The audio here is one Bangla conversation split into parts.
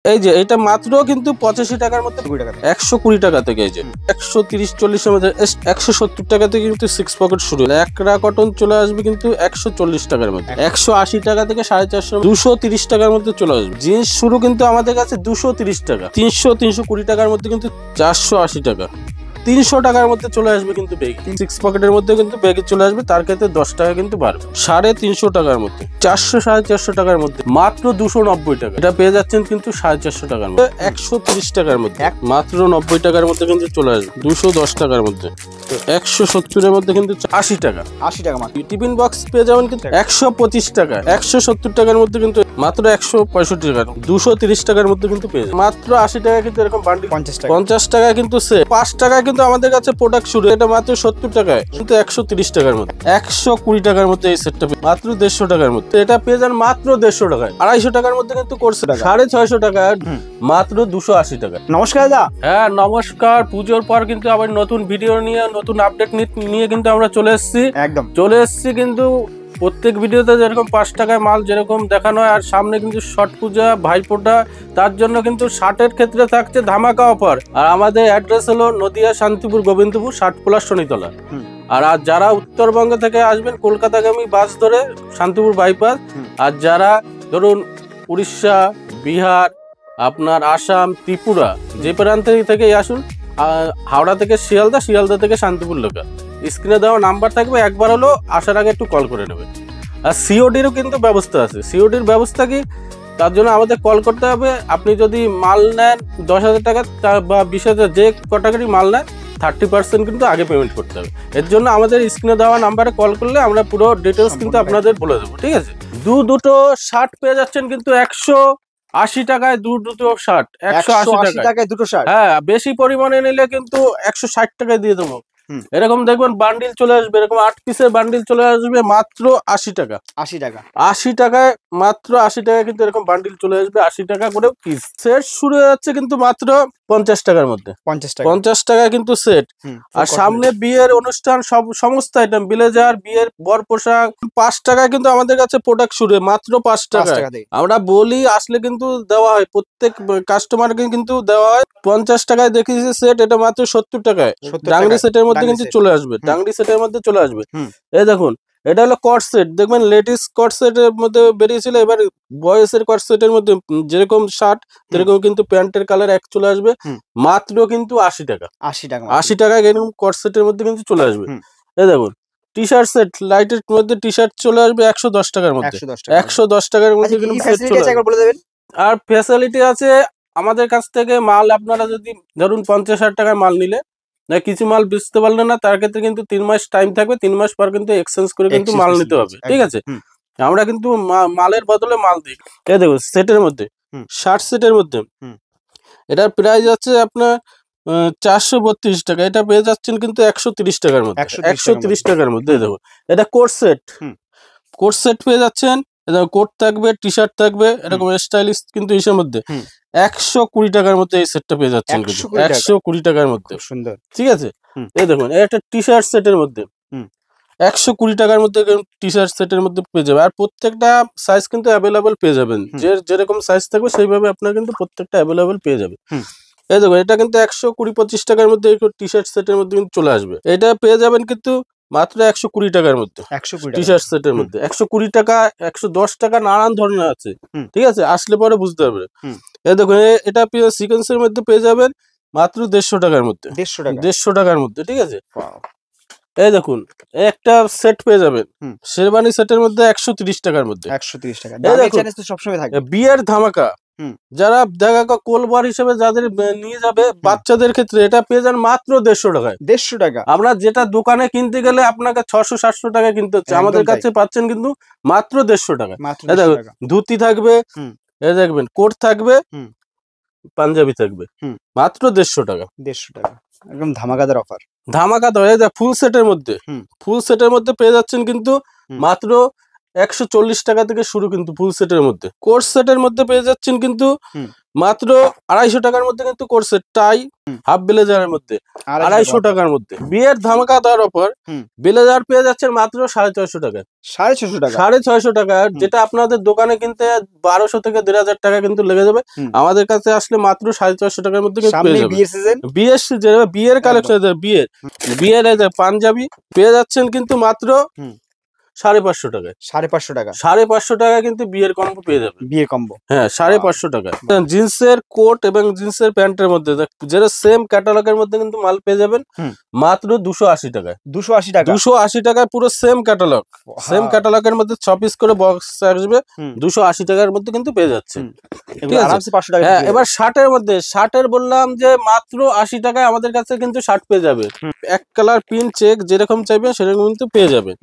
এই যে এটা মাত্র কিন্তু 85 টাকার মধ্যে 120 টাকা থেকে, এই যে 130-40 এর মধ্যে 170 টাকা থেকে কিন্তু 6 পকেট শুরু। একরা কটন চলে আসবে কিন্তু 140 টাকার মধ্যে, 180 টাকা থেকে 450, 230 টাকার মধ্যে চলে আসবে। জিন্স শুরু কিন্তু আমাদের কাছে 230 টাকা, 300-320 টাকার মধ্যে কিন্তু 480 টাকা, 300 টাকার মধ্যে চলে আসবে কিন্তু বেগ 6 পকেটের মধ্যে কিন্তু বেগে চলে আসবে। তার ক্ষেত্রে 10 টাকা কিন্তু বাড়বে। 350 টাকার মধ্যে, 400-450 টাকার মধ্যে মাত্র 290 টাকা এটা পেয়ে যাচ্ছেন কিন্তু 450 টাকার মধ্যে। 130 টাকার মধ্যে মাত্র 90 টাকার মধ্যে কিন্তু চলে আসবে। 210 টাকার মধ্যে, 170 এর মধ্যে কিন্তু 80 টাকা, 80 টাকা মাত্র। টিফিন বক্স পেয়ে যাবেন কিন্তু 125 টাকা, 170 টাকার মধ্যে কিন্তু মাত্র 165 টাকা, 230 টাকার মধ্যে কিন্তু পেয়ে যাবেন মাত্র 80 টাকা কিন্তু এরকম বান্ডিল। 50 টাকা কিন্তু সে 5 টাকা কিন্তু আমাদের কাছে প্রোডাক্ট শুরু, এটা মাত্র 70 টাকায় কিন্তু 130 টাকার মধ্যে, 120 টাকার মধ্যে এই সেটটা মাত্র 150 টাকার মধ্যে এটা পেয়ে যান মাত্র 150 টাকায়। 250 টাকার মধ্যে কিন্তু করছে 650 টাকা মাত্র 280 টাকা। নমস্কার দাদা। হ্যাঁ নমস্কার। পুজোর পর কিন্তু আবার নতুন ভিডিও নিয়ে নতুন আপডেট নিয়ে কিন্তু আমরা চলে এসেছি। একদম চলে এসেছি কিন্তু প্রত্যেক ভিডিওতে যেরকম 5 টাকায় মাল যেরকম দেখানো হয়, আর সামনে কিন্তু ছট পূজা, ভাইফোঁটা, তার জন্য কিন্তু শার্টের ক্ষেত্রে থাকছে ধামাকা অফার। আর আমাদের অ্যাড্রেস হলো নদিয়া, শান্তিপুর, গোবিন্দপুর, ষাটপোলা, শনিতলা। আর যারা উত্তরবঙ্গ থেকে আসবেন কলকাতাগামী বাস ধরে শান্তিপুর বাইপাস, আর যারা ধরুন উড়িষ্যা, বিহার, আপনার আসাম, ত্রিপুরা, যে প্রান্ত থেকেই আসুন, হাওড়া থেকে শিয়ালদা, শিয়ালদা থেকে শান্তিপুর লোকাল, স্ক্রিনে দেওয়া নাম্বার থাকবে, একবার হলো আসার আগে একটু কল করে নেবেন। আর সিওডিরও কিন্তু ব্যবস্থা আছে। সিওডির ব্যবস্থা কি, তার জন্য আমাদের কল করতে হবে। আপনি যদি মাল নেন 10,000 টাকা বা 20,000, যে ক্যাটাগরি মাল নেন 30% কিন্তু আগে পেমেন্ট করতে হবে। এর জন্য আমাদের স্ক্রিনে দেওয়া নাম্বারে কল করলে আমরা পুরো ডিটেলস কিন্তু আপনাদের বলে দেবো, ঠিক আছে। দুটো শার্ট পেয়ে যাচ্ছেন কিন্তু 180 টাকায়, দুটো শার্ট 180 টাকায় দুটো শার্ট। হ্যাঁ, বেশি পরিমাণে নিলে কিন্তু 160 টাকায় দিয়ে দেবো। এরকম দেখবেন বান্ডিল চলে আসবে, এরকম 8 পিসের বান্ডিল চলে আসবে মাত্র 80 টাকা। 80 টাকা, 80 টাকায়, মাত্র 80 টাকায় কিন্তু এরকম বান্ডিল চলে আসবে। 80 টাকা করে পিস। সেট শুরু হয়ে যাচ্ছে কিন্তু মাত্র 50 টাকার মধ্যে, 50 টাকায় কিন্তু সেট। আর সামনে বিয়ের অনুষ্ঠান, সমস্ত আইটেম, ব্লেজার, বিয়ের বর পোশাক 5 টাকায় কিন্তু আমাদের কাছে প্রোডাক্ট শুরু, মাত্র 5 টাকায়। আমরা বলি আসলে কিন্তু দেওয়া হয়, প্রত্যেক কাস্টমারকে কিন্তু দেওয়া হয়। 50 টাকায় দেখিয়েছি সেট, এটা মাত্র 70 টাকায় ডাংরি সেটের মধ্যে কিন্তু চলে আসবে। ডাংরি সেটের মধ্যে চলে আসবে। এই দেখুন, এটা হলো কট সেট। দেখবেন লেডিস কট সেটের মধ্যে বেরিয়েছিল, এবার বয়েসের কট সেটের মধ্যে যেরকম শার্ট সেরকম কিন্তু প্যান্টের কালার এক চলে আসবে মাত্র কিন্তু 80 টাকা। 80 টাকায় এরকম কট সেটের মধ্যে কিন্তু চলে আসবে। এই দেখুন, টি শার্ট সেট, লাইটের মধ্যে টি শার্ট চলে আসবে 110 টাকার মধ্যে, 110 টাকার মধ্যে কিন্তু সেট চলে আসবে। আর ফ্যাসিলিটি আছে আমাদের কাছ থেকে। মাল আপনারা যদি ধরুন 50,000 টাকার মাল নিলে, না কিছু মাল বুঝতে পারলে না, তার ক্ষেত্রে কিন্তু 3 মাস টাইম থাকবে। 3 মাস পর কিন্তু এক্সচেঞ্জ করে কিন্তু মাল নিতে হবে, ঠিক আছে। আমরা কিন্তু মালের বদলে মাল দিই। এই দেখো সেটের মধ্যে, শার্ট সেটের মধ্যে এটার প্রাইস আছে আপনার 432 টাকা, এটা পেয়ে যাচ্ছেন কিন্তু 130 টাকার মধ্যে, 130 টাকার মধ্যে। দেখো এটা কোট সেট, কোট সেট পেয়ে যাচ্ছেন। কোট থাকবে, টি শার্ট থাকবে, এরকম স্টাইলিশ কিন্তু এর মধ্যে 120 টাকার মধ্যে এই সেটটা পেয়ে যাচ্ছেন কিন্তু 120 টাকার মধ্যে, সুন্দর, ঠিক আছে। এই দেখুন, এটা টি শার্ট সেটের মধ্যে 120 টাকার মধ্যে টি শার্ট সেটের মধ্যে পেয়ে যাবে। আর প্রত্যেকটা সাইজ কিন্তু অ্যাভেলেবেল পেয়ে যাবেন, যেরকম সাইজ থাকবে সেইভাবে আপনার কিন্তু প্রত্যেকটা অ্যাভেলেবেল পেয়ে যাবে। এই দেখুন, এটা কিন্তু 120-25 টাকার মধ্যে টি শার্ট সেটের মধ্যে কিন্তু চলে আসবে। এটা পেয়ে যাবেন কিন্তু মাত্র 120 টাকার মধ্যে, টি শার্ট সেটের মধ্যে 120 টাকা, 110 টাকা, নানান ধরনের আছে, ঠিক আছে। আসলে পরে বুঝতে পারবে। এই দেখুন, এটা সিকোয়েন্সের মধ্যে পেয়ে যাবেন মাত্র 150 টাকার মধ্যে, 150 টাকার মধ্যে, ঠিক আছে। এই দেখুন, একটা সেট পেয়ে যাবেন শেরবানি সেটের মধ্যে 130 টাকার মধ্যে, 130 টাকা। সবসময় থাকে বিয়ের ধামাকা। যারা দেখা কোলবার হিসেবে যাদের নিয়ে যাবে বাচ্চাদের ক্ষেত্রে, এটা পেয়ে যান মাত্র 150 টাকায়, 150 টাকা। আমরা যেটা দোকানে কিনতে গেলে আপনাকে 600-700 টাকা কিনতে হচ্ছে, আমাদের কাছে পাচ্ছেন কিন্তু মাত্র 150 টাকা। ধুতি থাকবে, এই দেখবেন কোট থাকবে, পাঞ্জাবি থাকবে, মাত্র 150 টাকা, 150 টাকা। একদম ধামাকাদার অফার, ধামাকাদার। এই ফুল সেটের মধ্যে, ফুল সেটের মধ্যে পেয়ে যাচ্ছেন কিন্তু মাত্র 140 টাকা থেকে শুরু কিন্তু ফুল সেটের মধ্যে। কোর্স সেটের মধ্যে পেয়ে যাচ্ছেন কিন্তু মাত্র 250 টাকার মধ্যে কিন্তু কোর্স সেট টাই হাফ ব্লেজারের মধ্যে 250 টাকার মধ্যে। বিয়ের ধামাকাদার অফার ব্লেজার পেয়ে যাচ্ছেন মাত্র 650 টাকা। 650 টাকা, যেটা আপনাদের দোকানে কিনতে 1200 থেকে 1500 টাকা কিন্তু লেগে যাবে, আমাদের কাছে আসলে মাত্র 450 টাকার মধ্যে কিন্তু পেয়ে যাবেন। বিয়ের সিজন, বিয়ের কালেকশন, বিয়ের পাঞ্জাবি পেয়ে যাচ্ছেন কিন্তু মাত্র 550 টাকা। 550 টাকা কিন্তু বিয়ের কম্বো পেয়ে যাবে। বিয়ের কম্বো, হ্যাঁ, 550 টাকা। জিন্সের কোট এবং জিন্সের প্যান্টের মধ্যে যেটা সেম ক্যাটালগের মধ্যে কিন্তু মাল পেয়ে যাবেন মাত্র 280 টাকা। 280 টাকায় পুরো সেম ক্যাটালগ, সেম ক্যাটালগের মধ্যে 6 পিস করে বক্স আসবে, 280 টাকার মধ্যে কিন্তু পেয়ে যাচ্ছে। হ্যাঁ, এবার শার্টের মধ্যে, শার্টের বললাম যে মাত্র 80 টাকায় আমাদের কাছে কিন্তু শার্ট পেয়ে যাবে। এক কালার প্রিন্ট চেক যেরকম চাইবেন সেরকম কিন্তু পেয়ে যাবেন।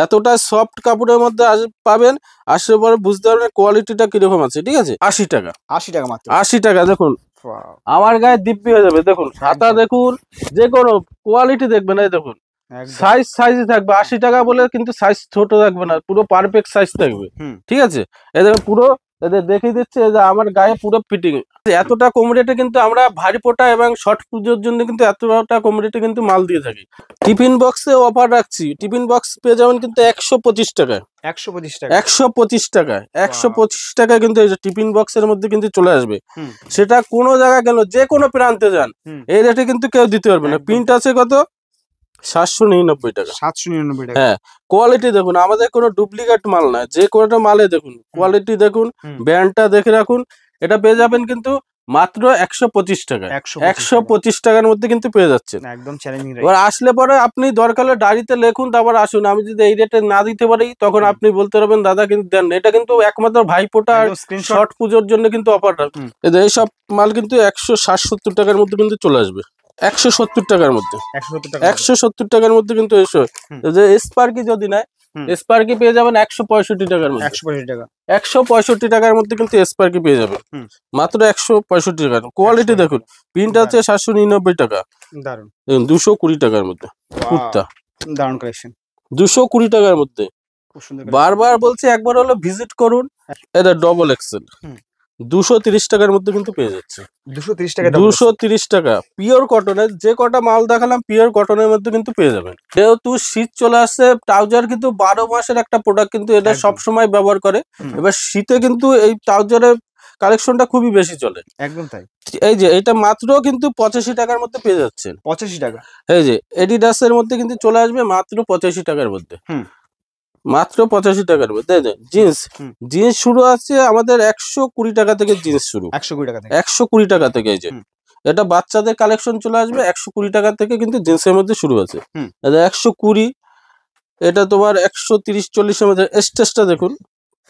এতটা সফট কাপড়ের মধ্যে পাবেন, আসলে পরে বুঝতে পারবেন কোয়ালিটিটা কিরকম আছে। ঠিক আছে, 80 টাকা, 80 টাকা। দেখুন আমার গায়ে দিব্যি হয়ে যাবে। দেখুন হাতা দেখুন, যে কোনো কোয়ালিটি দেখবেন, এই দেখুন সাইজই থাকবে। 80 টাকা বলে কিন্তু সাইজ ছোট থাকবে না, পুরো পারফেক্ট সাইজ থাকবে। ঠিক আছে, এই দেখুন পুরো দেখিয়ে দিচ্ছে যে আমার গায়ে পুরো ফিটিং। এতটা কম রেটে কিন্তু আমরা ভারী পোটা এবং শর্ট পুজোর জন্য কিন্তু এতটা কম রেটে কিন্তু মাল দিয়ে থাকি। টিফিন বক্সে অফার রাখছি, টিফিন বক্স পেয়ে যাবেন কিন্তু 125 টাকায়। 125 টাকায়, 125 টাকায় কিন্তু এই যে টিফিন বক্সের মধ্যে কিন্তু চলে আসবে। সেটা কোনো জায়গায় গেল, যে কোনো প্রান্তে যান, এই রেটে কিন্তু কেউ দিতে পারবে না। প্রিন্ট আছে কত? 799 টাকা। 799 টাকা। হ্যাঁ, কোয়ালিটি দেখুন, আমাদের কোনো ডুপ্লিকেট মাল না, যে কোনোটা মালে দেখুন কোয়ালিটি দেখুন, ব্র্যান্ডটা দেখে রাখুন। এটা পেয়ে যাবেন কিন্তু মাত্র 125 টাকা। 125 টাকার মধ্যে কিন্তু পেয়ে যাচ্ছেন, একদম চ্যালেঞ্জিং রেট। এবার আসলে পরে আপনি দরকার হলে ডায়েরিতে লিখুন, তারপর আসুন। আমি যদি এই রেটে না দিতে পারি তখন আপনি বলতে পারবেন দাদা কিন্তু দেন। এটা কিন্তু একমাত্র ভাইফোঁটা শর্ট পুজোর জন্য কিন্তু অফারটা। এইসব মাল কিন্তু 160-70 টাকার মধ্যে কিন্তু চলে আসবে। 170 টাকার মধ্যে, 170 টাকার মধ্যে কিন্তু এসো। যে স্পার্কি যদি নেয়, স্পার্কি পেয়ে যাবেন 165 টাকার মধ্যে। 165 টাকার মধ্যে কিন্তু স্পার্কি পেয়ে যাবেন মাত্র 165 টাকা। কোয়ালিটি দেখুন, প্রিন্ট আছে 799 টাকা। দারুন, 220 টাকার মধ্যে কুর্তা, দারুন কালেকশন, 220 টাকার মধ্যে। বারবার বলছি একবার হলো ভিজিট করুন। এটা ডবল এক্সেল 230 টাকার মধ্যে কিন্তু পেয়ে যাচ্ছে। 230 টাকা পিওর কটনের। যে কটা মাল দেখালাম পিওর কটনের মধ্যে কিন্তু পেয়ে যাবেন। যেহেতু শীত চলে আসছে, ট্রাউজার কিন্তু 12 মাসের একটা প্রোডাক্ট, কিন্তু এটা সবসময় ব্যবহার করে। এবার শীতে কিন্তু এই ট্রাউজারের কালেকশনটা খুবই বেশি চলে। একদম তাই। এই যে এটা মাত্র কিন্তু 85 টাকার মধ্যে পেয়ে যাচ্ছেন। 85 টাকা। এই যে এডিডাসের মধ্যে কিন্তু চলে আসবে মাত্র 85 টাকার মধ্যে। মাত্র 85 টাকার মধ্যে। জিন্স, জিন্স শুরু আছে আমাদের 120 টাকা থেকে জিন্স শুরু। 120 টাকা থেকে। এই যে এটা বাচ্চাদের কালেকশন চলে আসবে 120 টাকা থেকে কিন্তু জিন্সের মধ্যে শুরু আছে। 120, এটা তোমার 130-40 এর মধ্যে। স্টেজটা দেখুন,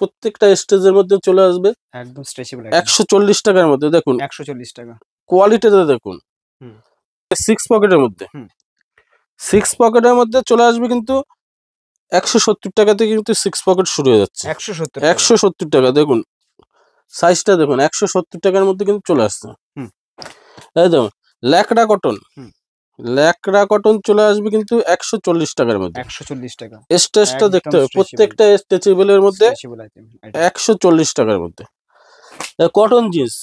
প্রত্যেকটা স্টেজের মধ্যে চলে আসবে একদম স্ট্রেচেবল 140 টাকার মধ্যে। দেখুন 140 টাকা। কোয়ালিটিটা দেখুন, 6 পকেটের মধ্যে, 6 পকেটের মধ্যে চলে আসবে কিন্তু 170 টাকা থেকে কিন্তু 6 পকেট শুরু হয়ে যাচ্ছে। 170 টাকা। দেখুন সাইজটা দেখুন, 170 টাকার মধ্যে কিন্তু চলে আসছে। এই দেখুন ল্যাকড়া কটন, ল্যাকড়া কটন চলে আসবে কিন্তু 140 টাকার মধ্যে। 140 টাকা। স্টেজটা দেখতে হবে, প্রত্যেকটা স্ট্রেচেবলের মধ্যে 140 টাকার মধ্যে। কটন জিন্স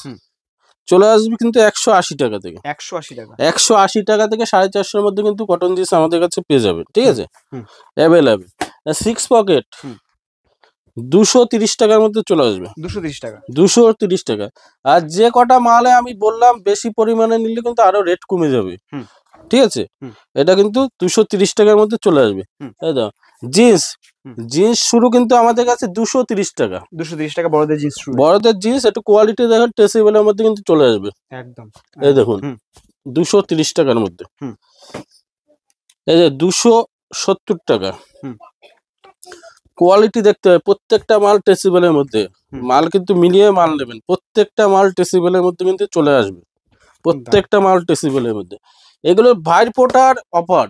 চলে আসবে কিন্তু 180 টাকা থেকে। 180 টাকা। 180 টাকা থেকে 450 এর মধ্যে কিন্তু কটন জিন্স আমাদের কাছে পেয়ে যাবেন। ঠিক আছে, অ্যাভেলেবেল। 6 পকেট 230 টাকার মধ্যে চলে আসবে। 230 টাকা। 230 টাকা। আর যে কটা মালে আমি বললাম বেশি পরিমাণে নিলে কিন্তু আরো রেট কমে যাবে। ঠিক আছে, এটা কিন্তু 230 টাকার মধ্যে চলে আসবে। তাই তো। জিন্স, জিন্স শুরু কিন্তু আমাদের কাছে 230 টাকা। 230 টাকা বড়দের জিন্স শুরু। বড়দের জিন্স একটু কোয়ালিটি দেখেন, টেসেবলের মধ্যে কিন্তু চলে আসবে একদম। এই দেখুন 230 টাকার মধ্যে। এই যে 270 টাকা। কোয়ালিটি দেখতে হবে, প্রত্যেকটা মাল টেসিবলের মধ্যে। মাল কিন্তু মিলিয়ে মাল নেবেন, প্রত্যেকটা মাল টেসিবলের মধ্যে কিন্তু চলে আসবে। প্রত্যেকটা মাল টেসিবলের মধ্যে। এগুলো ভাইফোঁটার অফার,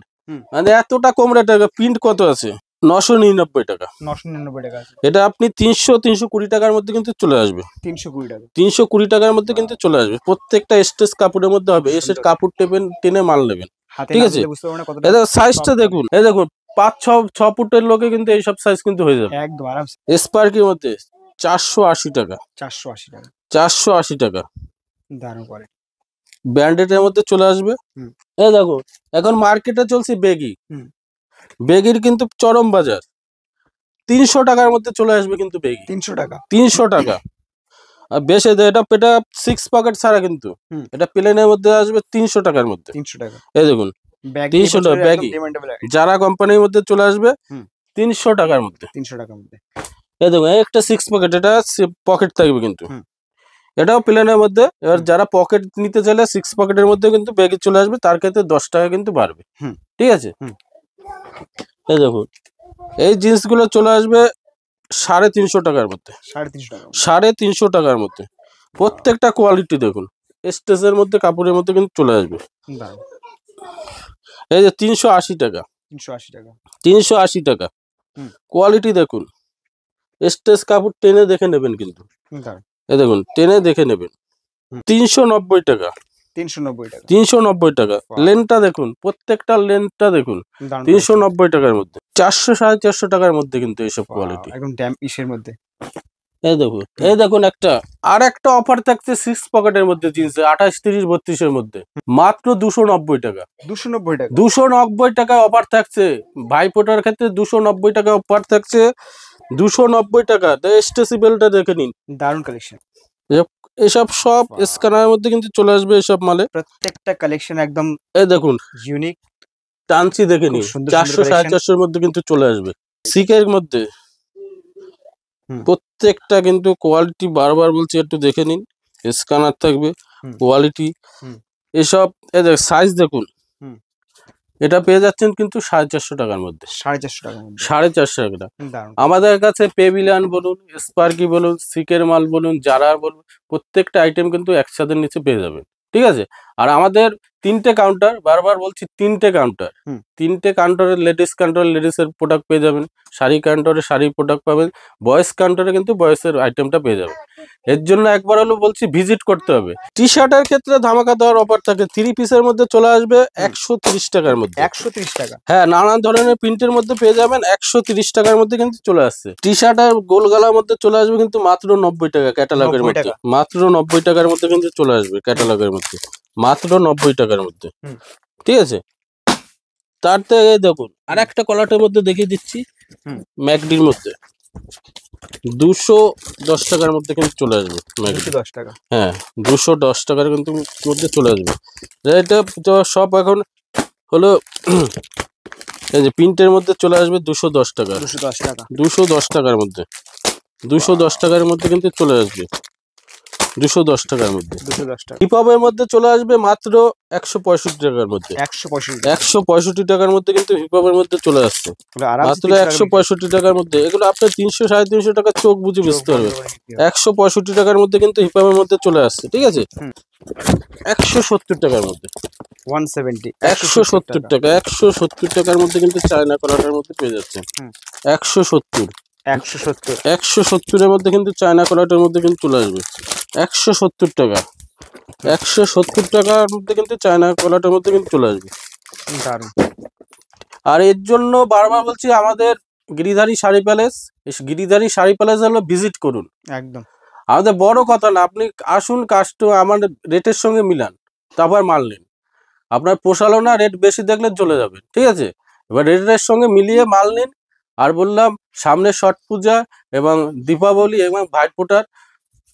মানে এতটা কম রেটে। প্রিন্ট কত আছে? 999 টাকা। 999 টাকা। এটা আপনি 320 টাকার মধ্যে কিন্তু চলে আসবে। 320 টাকা। 320 টাকার মধ্যে কিন্তু চলে আসবে। প্রত্যেকটা স্টেজ কাপড়ের মধ্যে হবে। এসে কাপড় টেনে মাল নেবেন। ঠিক আছে, এটা সাইজটা দেখুন। এই দেখুন 5-6 ফুটের লোকে কিন্তু এইসব সাইজ কিন্তু হয়ে যাবে একদম আরামসে। স্পার্কির মধ্যে 480 টাকা, 480 টাকা, 480 টাকা। দারুণ কোয়ালিটি। ব্র্যান্ডেডের মধ্যে চলে আসবে। এই দেখো এখন মার্কেটে চলছে বেগি, বেগির কিন্তু চরম বাজার। 300 টাকার মধ্যে চলে আসবে কিন্তু বেগি, 300 টাকা, 300 টাকা। আর বেশি এটা 6 পকেট ছাড়া কিন্তু এটা প্লেনের মধ্যে আসবে 300 টাকার মধ্যে। 300 টাকা, এই দেখুন 300 টাকা ব্যাগি যারা কোম্পানির মধ্যে চলে আসবে 300 টাকার মধ্যে, 300 টাকার মধ্যে। এই দেখুন একটা 6 পকেট, এটা পকেট থাকবে কিন্তু এটাও প্লেনের মধ্যে। এবার যারা পকেট নিতে চাইলে 6 পকেটের মধ্যে কিন্তু ব্যাগি চলে আসবে, তার ক্ষেত্রে 10 টাকা কিন্তু বাড়বে। ঠিক আছে, এই দেখুন এই জিন্সগুলো চলে আসবে 350 টাকার মধ্যে, 350 টাকার মধ্যে। প্রত্যেকটা কোয়ালিটি দেখুন, স্টেজের মধ্যে কাপড়ের মধ্যে কিন্তু চলে আসবে। এই যে 380 টাকা, 380 টাকা, 380 টাকা। কোয়ালিটি দেখুন, স্টেজ কাপড় টেনে দেখে নেবেন কিন্তু, এই দেখুন টেনে দেখে নেবেন। 390 টাকা, 390 টাকা, 390 টাকা। লেনটা দেখুন, প্রত্যেকটা লেনটা দেখুন 390 টাকার মধ্যে। 400-450 টাকার মধ্যে কিন্তু এইসব কোয়ালিটি একদম ড্যাম ইসের মধ্যে। এই দেখুন, এই দেখুন আর একটা অফার থাকছে 6 পকেটের মধ্যে জিন্স 28, 30, 32 এর মধ্যে মাত্র 290 টাকা, 290 টাকা, 290 টাকা অফার থাকছে। ভাইফোঁটার ক্ষেত্রে 290 টাকা অফার থাকছে, 290 টাকা। স্ট্রেচেবলটা দেখে নিন, দারুণ কালেকশন। এসব সব স্ক্যানারের মধ্যে কিন্তু চলে আসবে এসব মালে। প্রত্যেকটা কালেকশন একদম এই দেখুন ইউনিক, টানছি দেখে নিন। 400-450 এর মধ্যে কিন্তু চলে আসবে। সিকের মধ্যে প্রত্যেকটা কিন্তু কোয়ালিটি বারবার বলছি একটু দেখে নিন, স্ক্যানার থাকবে, কোয়ালিটি এসব। এই দেখ সাইজ দেখুন, এটা পেয়ে যাচ্ছেন কিন্তু 450 টাকার মধ্যে, 450 টাকা, 450 টাকা। আমাদের কাছে পেভিলিয়ন বলুন, স্পার্কি বলুন, সিকের মাল বলুন, জারার বলুন, প্রত্যেকটা আইটেম কিন্তু একসাথে নিচে পেয়ে যাবেন। ঠিক আছে, আর আমাদের 3টে কাউন্টার, বারবার বলছি 3টে কাউন্টার, 3টে কাউন্টারে লেডিস কাউন্টারে লেডিসের প্রোডাক্ট পেয়ে যাবেন, শাড়ি কাউন্টারে শাড়ির প্রোডাক্ট পাবেন, বয়েজ কাউন্টারে কিন্তু বয়েজের আইটেমটা পেয়ে যাবেন। এর জন্য একবার হলো বলছি ভিজিট করতে হবে। টি শার্টের ক্ষেত্রে ধামাকা দেওয়ার অফার থাকে, 3 পিসের মধ্যে চলে আসবে 130 টাকার মধ্যে, 130 টাকা। হ্যাঁ, নানান ধরনের প্রিন্টের মধ্যে পেয়ে যাবেন 130 টাকার মধ্যে কিন্তু চলে আসছে। টি শার্ট আর গোলগালার মধ্যে চলে আসবে কিন্তু মাত্র 90 টাকা ক্যাটালগের মধ্যে, মাত্র 90 টাকার মধ্যে কিন্তু চলে আসবে ক্যাটালগের মধ্যে, মাত্র 90 টাকার মধ্যে। ঠিক আছে, তার থেকে দেখুন আর একটা কলাটের মধ্যে দেখিয়ে দিচ্ছি, ম্যাকডির মধ্যে 210 টাকার মধ্যে কিন্তু চলে আসবে। 210 টাকা, হ্যাঁ 210 টাকার কিন্তু মধ্যে চলে আসবে। এটা তো সব এখন হলো এই যে প্রিন্টের মধ্যে চলে আসবে 210 টাকা, 210 টাকা, 210 টাকার মধ্যে, 210 টাকার মধ্যে কিন্তু চলে আসবে, 210 টাকার মধ্যে। 210 টাকা। হিপ হপের মধ্যে চলে আসবে মাত্র 165 টাকার মধ্যে, 165 টাকার মধ্যে কিন্তু হিপ হপের মধ্যে চলে আসছে মাত্র 165 টাকার মধ্যে। এগুলো আপনি 300-350 টাকা চোখ বুঝে বেচতে পারবেন। 165 টাকার মধ্যে কিন্তু হিপ হপের মধ্যে চলে আসছে। ঠিক আছে, 170 টাকার মধ্যে, 170 টাকা, 170 টাকার মধ্যে কিন্তু চায়না কলারের মধ্যে পেয়ে যাচ্ছে। 170 এর মধ্যে কিন্তু চায়না কলারের মধ্যে কিন্তু চলে আসবে 170 টাকা, 170 টাকার মধ্যে কিন্তু চায়না কলারের মধ্যে কিন্তু চলে আসবে। আর এর জন্য বারবার বলছি আমাদের গিরিধারী শাড়ি প্যালেস, গিরিধারী শাড়ি প্যালেস হলো ভিজিট করুন। একদম আমাদের বড় কথা না, আপনি আসুন, আমার রেটের সঙ্গে মিলান, তারপর মাল নিন। আপনার পোষালো না, রেট বেশি দেখলে চলে যাবেন। ঠিক আছে, এবার রেটের সঙ্গে মিলিয়ে মাল নিন। আর বললাম সামনে ছট পূজা এবং দীপাবলি এবং ভাইফোঁটার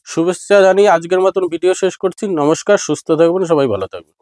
শুভেচ্ছা জানিয়ে আজকের মতন ভিডিও শেষ করছি। নমস্কার, সুস্থ থাকবেন, সবাই ভালো থাকবেন।